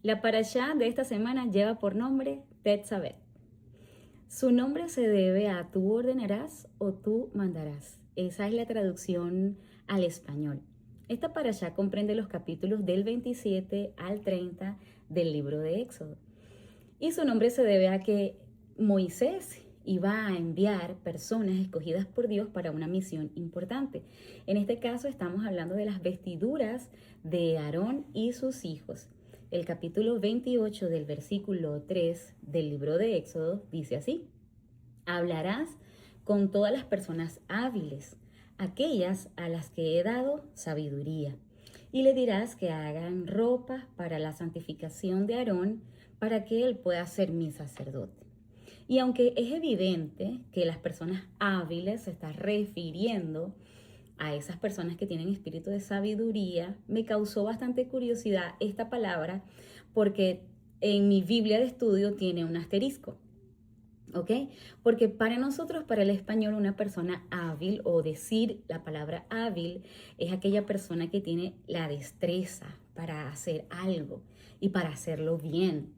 La parashá de esta semana lleva por nombre Tetzaveh. Su nombre se debe a tú ordenarás o tú mandarás. Esa es la traducción al español. Esta parashá comprende los capítulos del 27 al 30 del libro de Éxodo. Y su nombre se debe a que Moisés iba a enviar personas escogidas por Dios para una misión importante. En este caso estamos hablando de las vestiduras de Aarón y sus hijos. El capítulo 28 del versículo 3 del libro de Éxodo dice así: hablarás con todas las personas hábiles, aquellas a las que he dado sabiduría, y le dirás que hagan ropa para la santificación de Aarón, para que él pueda ser mi sacerdote. Y aunque es evidente que las personas hábiles se está refiriendo a esas personas que tienen espíritu de sabiduría, me causó bastante curiosidad esta palabra porque en mi Biblia de estudio tiene un asterisco. ¿Ok? Porque para nosotros, para el español, una persona hábil o decir la palabra hábil es aquella persona que tiene la destreza para hacer algo y para hacerlo bien.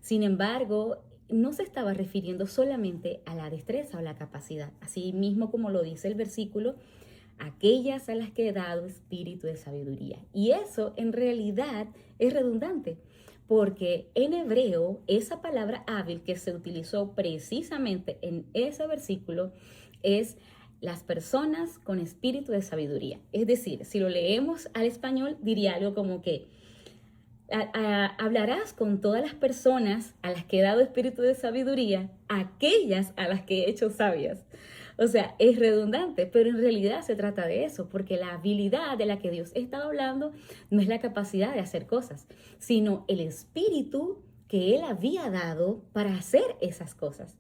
Sin embargo, no se estaba refiriendo solamente a la destreza o la capacidad, así mismo como lo dice el versículo, aquellas a las que he dado espíritu de sabiduría. Y eso en realidad es redundante, porque en hebreo esa palabra hábil que se utilizó precisamente en ese versículo es las personas con espíritu de sabiduría. Es decir, si lo leemos al español diría algo como que hablarás con todas las personas a las que he dado espíritu de sabiduría, aquellas a las que he hecho sabias. O sea, es redundante, pero en realidad se trata de eso, porque la habilidad de la que Dios está hablando no es la capacidad de hacer cosas, sino el espíritu que Él había dado para hacer esas cosas.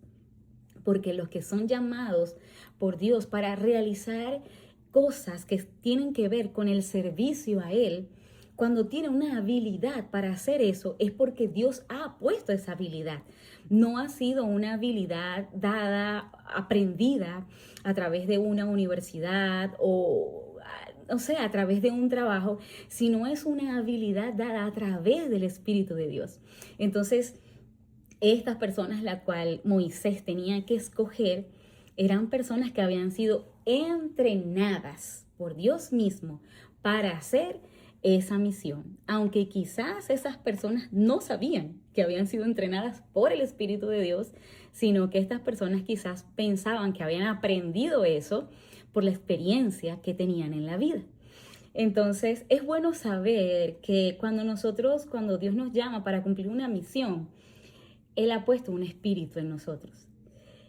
Porque los que son llamados por Dios para realizar cosas que tienen que ver con el servicio a Él, cuando tiene una habilidad para hacer eso, es porque Dios ha puesto esa habilidad. No ha sido una habilidad dada, aprendida a través de una universidad o sea, a través de un trabajo, sino es una habilidad dada a través del Espíritu de Dios. Entonces, estas personas, la cual Moisés tenía que escoger, eran personas que habían sido entrenadas por Dios mismo para hacer esa misión, aunque quizás esas personas no sabían que habían sido entrenadas por el Espíritu de Dios, sino que estas personas quizás pensaban que habían aprendido eso por la experiencia que tenían en la vida. Entonces, es bueno saber que cuando Dios nos llama para cumplir una misión, Él ha puesto un espíritu en nosotros.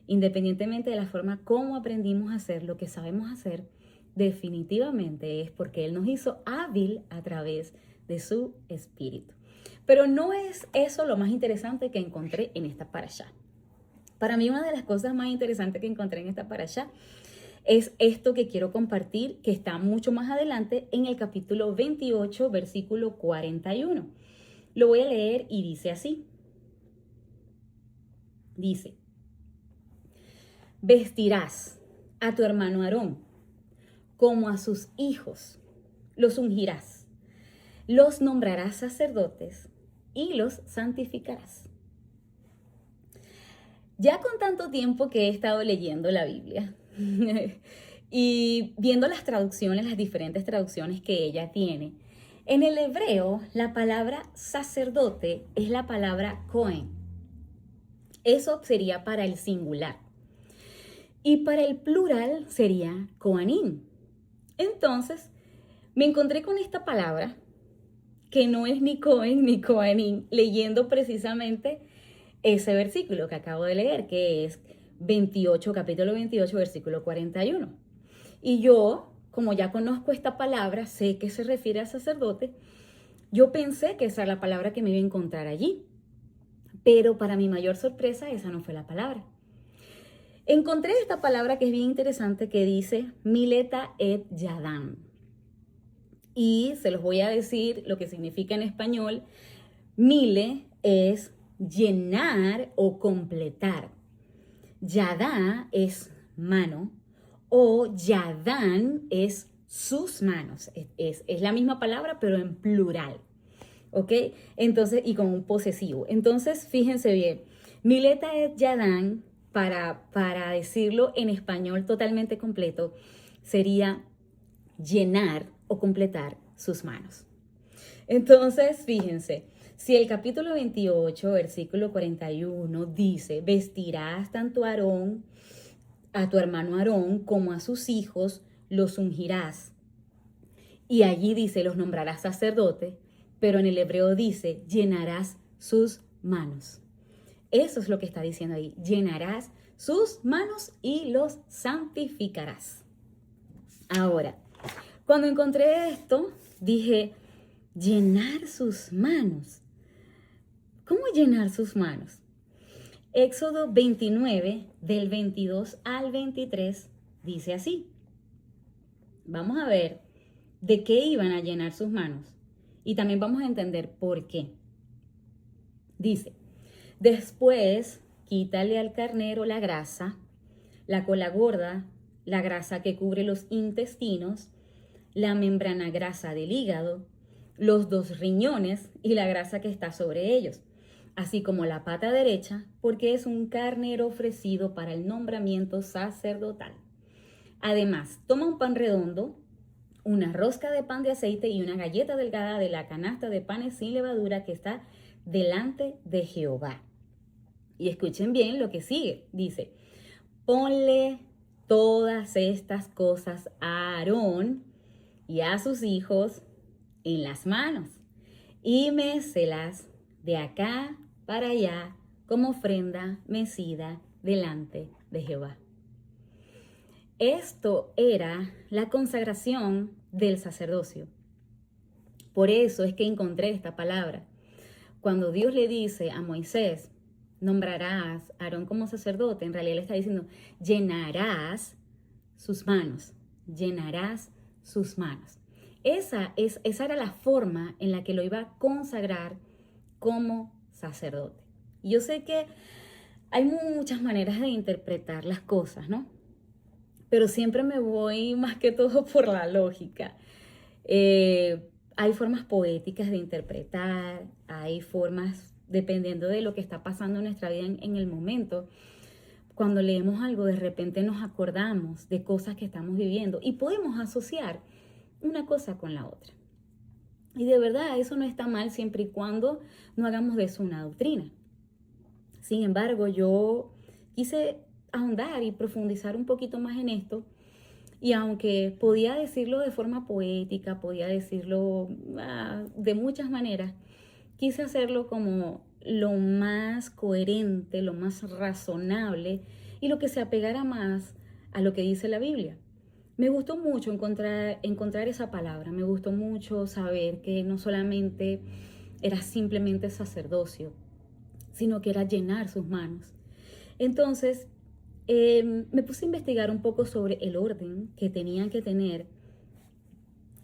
Independientemente de la forma como aprendimos a hacer lo que sabemos hacer, definitivamente es porque Él nos hizo hábil a través de su espíritu. Pero no es eso lo más interesante que encontré en esta parashá. Para mí una de las cosas más interesantes que encontré en esta parashá es esto que quiero compartir, que está mucho más adelante en el capítulo 28, versículo 41. Lo voy a leer y dice así. Dice: vestirás a tu hermano Aarón como a sus hijos, los ungirás, los nombrarás sacerdotes y los santificarás. Ya con tanto tiempo que he estado leyendo la Biblia y viendo las traducciones, las diferentes traducciones que ella tiene, en el hebreo la palabra sacerdote es la palabra Cohen. Eso sería para el singular. Y para el plural sería Coanim. Entonces, me encontré con esta palabra, que no es ni Cohen ni Coanim, leyendo precisamente ese versículo que acabo de leer, que es 28, capítulo 28, versículo 41. Y yo, como ya conozco esta palabra, sé que se refiere a sacerdote, yo pensé que esa era la palabra que me iba a encontrar allí. Pero para mi mayor sorpresa, esa no fue la palabra. Encontré esta palabra que es bien interesante que dice Mileta et Yadam. Y se los voy a decir lo que significa en español. Mile es llenar o completar. Yadá es mano o Yadán es sus manos. Es la misma palabra pero en plural. ¿ok? Entonces, y con un posesivo. Entonces, fíjense bien, Mileta et Yadán, para decirlo en español totalmente completo, sería llenar o completar sus manos. Entonces, fíjense, si el capítulo 28, versículo 41 dice, vestirás tanto a Aarón, a tu hermano Aarón, como a sus hijos, los ungirás. Y allí dice, los nombrarás sacerdotes, pero en el hebreo dice, llenarás sus manos. Eso es lo que está diciendo ahí, llenarás sus manos y los santificarás. Ahora, cuando encontré esto, dije, llenar sus manos. ¿Cómo llenar sus manos? Éxodo 29, del 22 al 23, dice así. Vamos a ver de qué iban a llenar sus manos y también vamos a entender por qué. Dice, después quítale al carnero la grasa, la cola gorda, la grasa que cubre los intestinos, la membrana grasa del hígado, los 2 riñones y la grasa que está sobre ellos, así como la pata derecha, porque es un carnero ofrecido para el nombramiento sacerdotal. Además, toma un pan redondo, una rosca de pan de aceite y una galleta delgada de la canasta de panes sin levadura que está delante de Jehová. Y escuchen bien lo que sigue. Dice, ponle todas estas cosas a Aarón y a sus hijos en las manos y mécelas de acá para allá como ofrenda mecida delante de Jehová. Esto era la consagración del sacerdocio. Por eso es que encontré esta palabra. Cuando Dios le dice a Moisés, nombrarás a Aarón como sacerdote, en realidad le está diciendo, llenarás sus manos, llenarás sus manos. Esa era la forma en la que lo iba a consagrar como sacerdote. Y yo sé que hay muchas maneras de interpretar las cosas, ¿no? Pero siempre me voy más que todo por la lógica. Hay formas poéticas de interpretar, hay formas, dependiendo de lo que está pasando en nuestra vida en el momento. Cuando leemos algo, de repente nos acordamos de cosas que estamos viviendo y podemos asociar una cosa con la otra. Y de verdad, eso no está mal siempre y cuando no hagamos de eso una doctrina. Sin embargo, yo quise ahondar y profundizar un poquito más en esto. Y aunque podía decirlo de forma poética, podía decirlo de muchas maneras, quise hacerlo como lo más coherente, lo más razonable y lo que se apegara más a lo que dice la Biblia. Me gustó mucho encontrar esa palabra, me gustó mucho saber que no solamente era simplemente sacerdocio, sino que era llenar sus manos. Entonces, me puse a investigar un poco sobre el orden que tenían que tener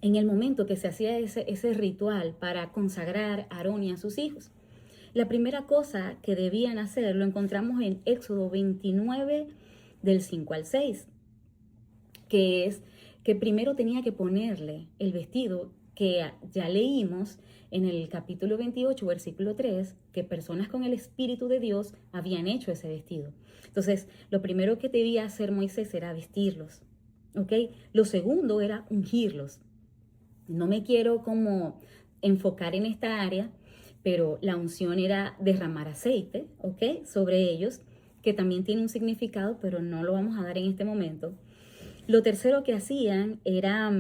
en el momento que se hacía ese ritual para consagrar a Aarón y a sus hijos. La primera cosa que debían hacer lo encontramos en Éxodo 29, del 5 al 6, que es que primero tenía que ponerle el vestido que ya leímos en el capítulo 28, versículo 3, que personas con el Espíritu de Dios habían hecho ese vestido. Entonces, lo primero que debía hacer Moisés era vestirlos, ¿ok? Lo segundo era ungirlos. No me quiero como enfocar en esta área, pero la unción era derramar aceite, ¿ok? Sobre ellos, que también tiene un significado, pero no lo vamos a dar en este momento. Lo tercero que hacían era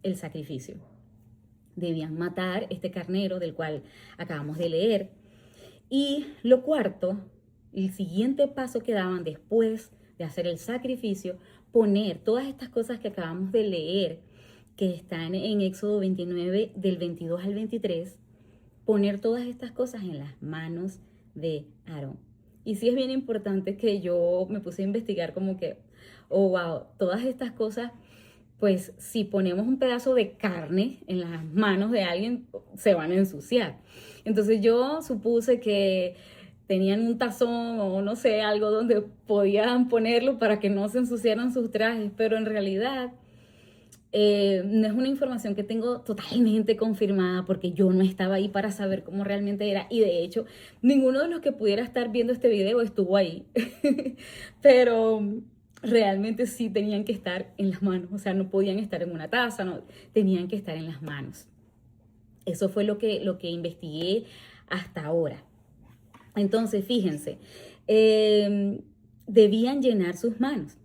el sacrificio. Debían matar este carnero del cual acabamos de leer. Y lo cuarto, el siguiente paso que daban después de hacer el sacrificio, poner todas estas cosas que acabamos de leer, que están en Éxodo 29, del 22 al 23, poner todas estas cosas en las manos de Aarón. Y sí es bien importante que yo me puse a investigar como que, oh, wow, todas estas cosas, pues si ponemos un pedazo de carne en las manos de alguien, se van a ensuciar. Entonces yo supuse que tenían un tazón o no sé, algo donde podían ponerlo para que no se ensuciaran sus trajes, pero en realidad No es una información que tengo totalmente confirmada porque yo no estaba ahí para saber cómo realmente era. Y de hecho, ninguno de los que pudiera estar viendo este video estuvo ahí. Pero realmente sí tenían que estar en las manos. O sea, no podían estar en una taza, no, tenían que estar en las manos. Eso fue lo que investigué hasta ahora. Entonces, fíjense, debían llenar sus manos,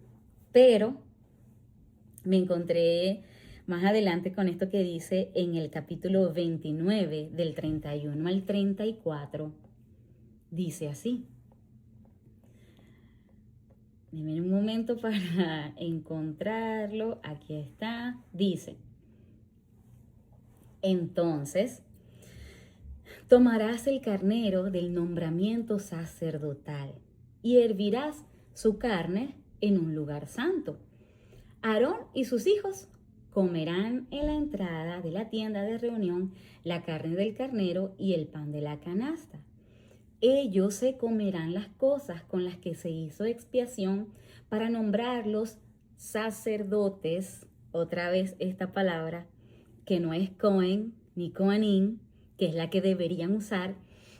pero me encontré más adelante con esto que dice en el capítulo 29, del 31 al 34, dice así. Deme un momento para encontrarlo. Aquí está. Dice, entonces, tomarás el carnero del nombramiento sacerdotal y hervirás su carne en un lugar santo. Aarón y sus hijos comerán en la entrada de la tienda de reunión la carne del carnero y el pan de la canasta. Ellos se comerán las cosas con las que se hizo expiación para nombrarlos sacerdotes. Otra vez esta palabra que no es Cohen ni Coanim, que es la que deberían usar.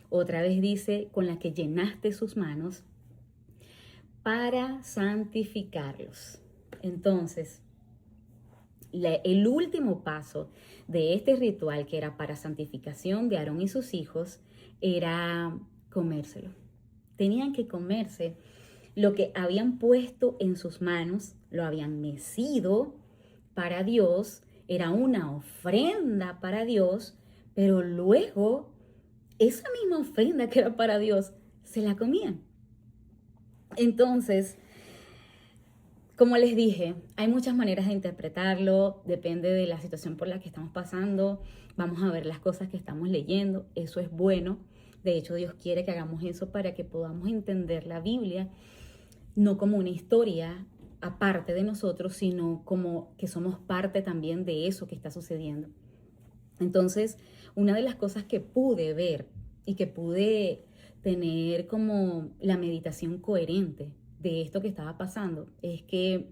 Otra vez dice con la que llenaste sus manos para santificarlos. Entonces, el último paso de este ritual, que era para santificación de Aarón y sus hijos, era comérselo. Tenían que comerse lo que habían puesto en sus manos, lo habían mecido para Dios, era una ofrenda para Dios, pero luego esa misma ofrenda que era para Dios, se la comían. Entonces, como les dije, hay muchas maneras de interpretarlo, depende de la situación por la que estamos pasando, vamos a ver las cosas que estamos leyendo, eso es bueno. De hecho, Dios quiere que hagamos eso para que podamos entender la Biblia, no como una historia aparte de nosotros, sino como que somos parte también de eso que está sucediendo. Entonces, una de las cosas que pude ver y que pude tener como la meditación coherente de esto que estaba pasando es que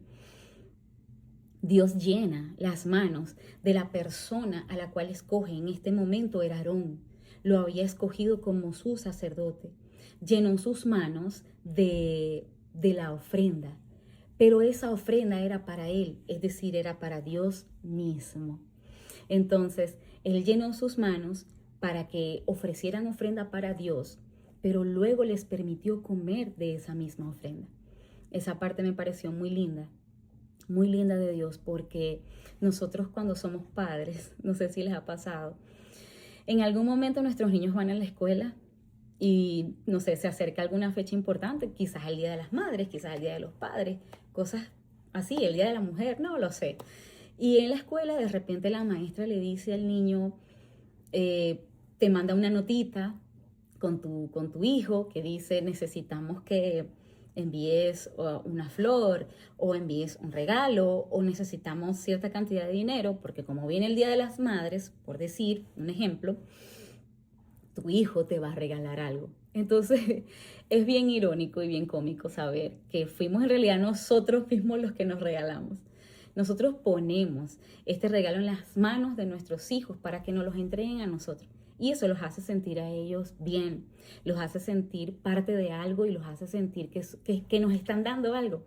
Dios llena las manos de la persona a la cual escoge. En este momento era Aarón. Lo había escogido como su sacerdote. Llenó sus manos de la ofrenda. Pero esa ofrenda era para él, es decir, era para Dios mismo. Entonces, él llenó sus manos para que ofrecieran ofrenda para Dios, pero luego les permitió comer de esa misma ofrenda. Esa parte me pareció muy linda de Dios, porque nosotros cuando somos padres, no sé si les ha pasado, en algún momento nuestros niños van a la escuela y, no sé, se acerca alguna fecha importante, quizás el Día de las Madres, quizás el Día de los Padres, cosas así, el Día de la Mujer, no lo sé. Y en la escuela de repente la maestra le dice al niño, te manda una notita con tu hijo que dice necesitamos que envíes una flor o envíes un regalo o necesitamos cierta cantidad de dinero porque como viene el Día de las Madres, por decir un ejemplo, tu hijo te va a regalar algo. Entonces es bien irónico y bien cómico saber que fuimos en realidad nosotros mismos los que nos regalamos. Nosotros ponemos este regalo en las manos de nuestros hijos para que nos los entreguen a nosotros. Y eso los hace sentir a ellos bien, los hace sentir parte de algo y los hace sentir que nos están dando algo.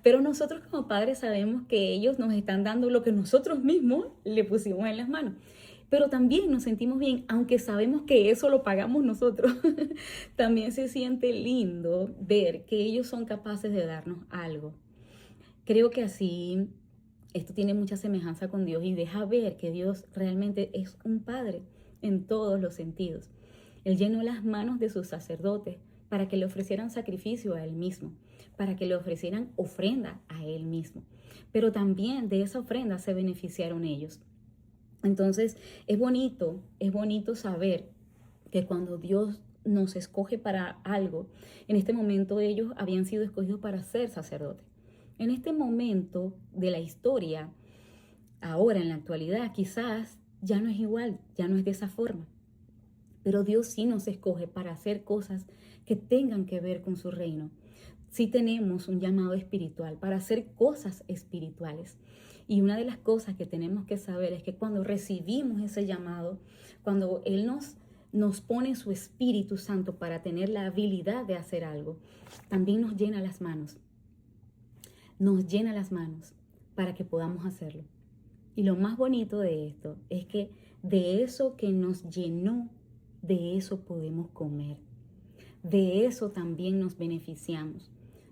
Pero nosotros como padres sabemos que ellos nos están dando lo que nosotros mismos le pusimos en las manos. Pero también nos sentimos bien, aunque sabemos que eso lo pagamos nosotros. También se siente lindo ver que ellos son capaces de darnos algo. Creo que así esto tiene mucha semejanza con Dios y deja ver que Dios realmente es un padre en todos los sentidos. Él llenó las manos de sus sacerdotes para que le ofrecieran sacrificio a Él mismo, para que le ofrecieran ofrenda a Él mismo. Pero también de esa ofrenda se beneficiaron ellos. Entonces es bonito saber que cuando Dios nos escoge para algo, en este momento ellos habían sido escogidos para ser sacerdotes. En este momento de la historia, ahora en la actualidad, quizás ya no es igual, ya no es de esa forma. Pero Dios sí nos escoge para hacer cosas que tengan que ver con su reino. Sí tenemos un llamado espiritual para hacer cosas espirituales. Y una de las cosas que tenemos que saber es que cuando recibimos ese llamado, cuando Él nos pone su Espíritu Santo para tener la habilidad de hacer algo, también nos llena las manos. Nos llena las manos para que podamos hacerlo. Y lo más bonito de esto es que de eso que nos llenó, de eso podemos comer. De eso también nos beneficiamos.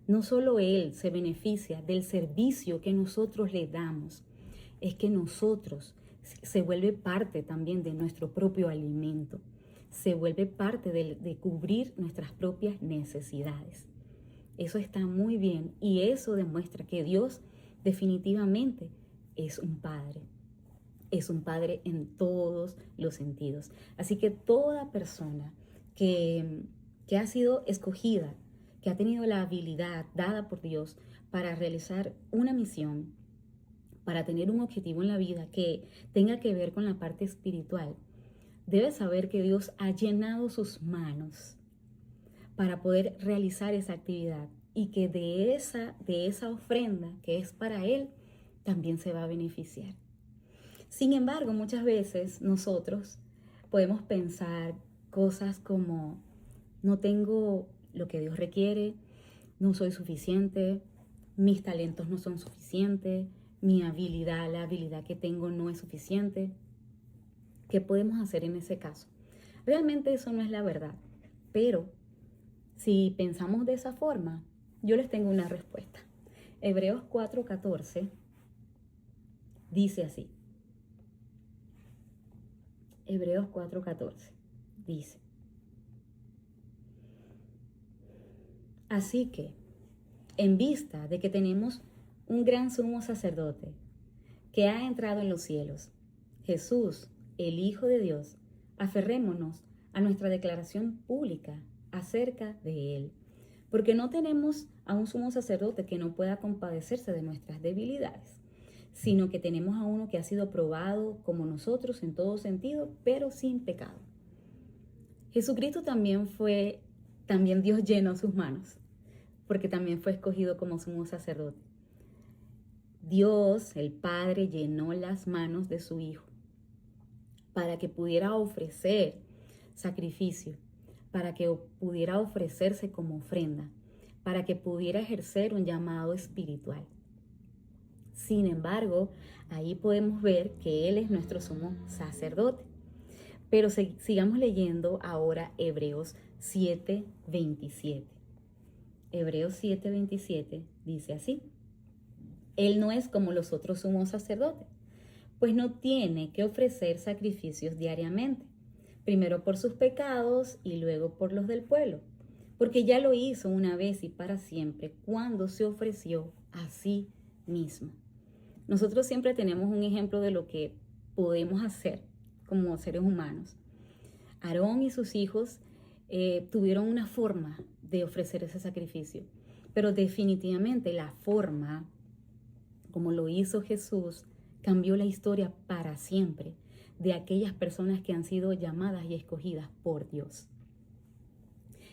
No solo Él se beneficia del servicio que nosotros le damos, es que nosotros se vuelve parte también de nuestro propio alimento. Se vuelve parte de cubrir nuestras propias necesidades. Eso está muy bien y eso demuestra que Dios definitivamente es un Padre. Es un Padre en todos los sentidos. Así que toda persona que ha sido escogida, que ha tenido la habilidad dada por Dios para realizar una misión, para tener un objetivo en la vida que tenga que ver con la parte espiritual, debe saber que Dios ha llenado sus manos para poder realizar esa actividad y que de esa ofrenda que es para Él, también se va a beneficiar. Sin embargo, muchas veces nosotros podemos pensar cosas como: no tengo lo que Dios requiere, no soy suficiente, mis talentos no son suficientes, la habilidad que tengo no es suficiente. ¿Qué podemos hacer en ese caso? Realmente eso no es la verdad, pero si pensamos de esa forma, yo les tengo una respuesta. Hebreos 4:14 dice así. Hebreos 4:14 dice: así que, en vista de que tenemos un gran sumo sacerdote que ha entrado en los cielos, Jesús, el Hijo de Dios, aferrémonos a nuestra declaración pública acerca de Él, porque no tenemos a un sumo sacerdote que no pueda compadecerse de nuestras debilidades, sino que tenemos a uno que ha sido probado como nosotros en todo sentido, pero sin pecado. Jesucristo también Dios llenó sus manos, porque también fue escogido como sumo sacerdote. Dios, el Padre, llenó las manos de su Hijo para que pudiera ofrecer sacrificio, para que pudiera ofrecerse como ofrenda, para que pudiera ejercer un llamado espiritual. Sin embargo, ahí podemos ver que Él es nuestro sumo sacerdote. Pero sigamos leyendo ahora Hebreos 7:27. Hebreos 7:27 dice así: Él no es como los otros sumos sacerdotes, pues no tiene que ofrecer sacrificios diariamente, primero por sus pecados y luego por los del pueblo, porque ya lo hizo una vez y para siempre cuando se ofreció a sí mismo. Nosotros siempre tenemos un ejemplo de lo que podemos hacer como seres humanos. Aarón y sus hijos tuvieron una forma de ofrecer ese sacrificio, pero definitivamente la forma como lo hizo Jesús cambió la historia para siempre de aquellas personas que han sido llamadas y escogidas por Dios.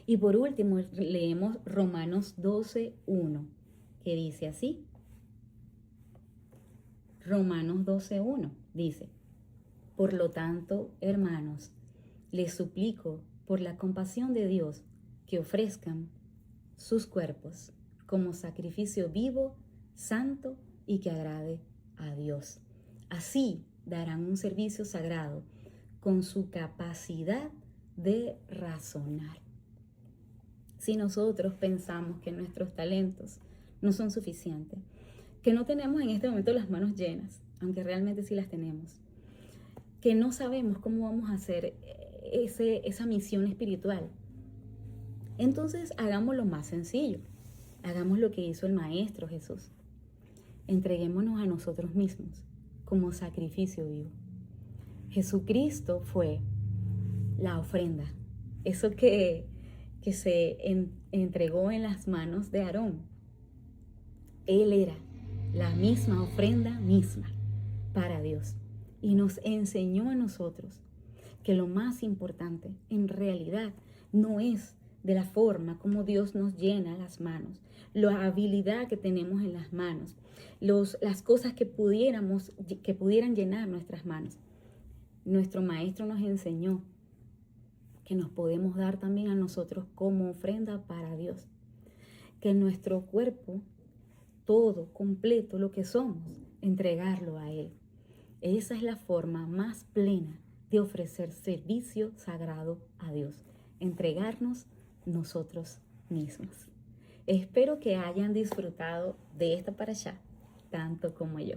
Y por último leemos Romanos 12:1, que dice así. Romanos 12:1 dice: por lo tanto, hermanos, les suplico por la compasión de Dios que ofrezcan sus cuerpos como sacrificio vivo, santo y que agrade a Dios. Así darán un servicio sagrado con su capacidad de razonar. Si nosotros pensamos que nuestros talentos no son suficientes, que no tenemos en este momento las manos llenas, aunque realmente sí las tenemos, que no sabemos cómo vamos a hacer esa misión espiritual, entonces hagamos lo más sencillo. Hagamos lo que hizo el Maestro Jesús. Entreguémonos a nosotros mismos como sacrificio vivo. Jesucristo fue la ofrenda, eso que se entregó en las manos de Aarón. Él era la misma ofrenda misma para Dios. Y nos enseñó a nosotros que lo más importante en realidad no es de la forma como Dios nos llena las manos, la habilidad que tenemos en las manos, las cosas que pudieran llenar nuestras manos. Nuestro maestro nos enseñó que nos podemos dar también a nosotros como ofrenda para Dios, que nuestro cuerpo, todo, completo, lo que somos, entregarlo a Él. Esa es la forma más plena de ofrecer servicio sagrado a Dios, entregarnos nosotros mismos. Espero que hayan disfrutado de esta parashá tanto como yo.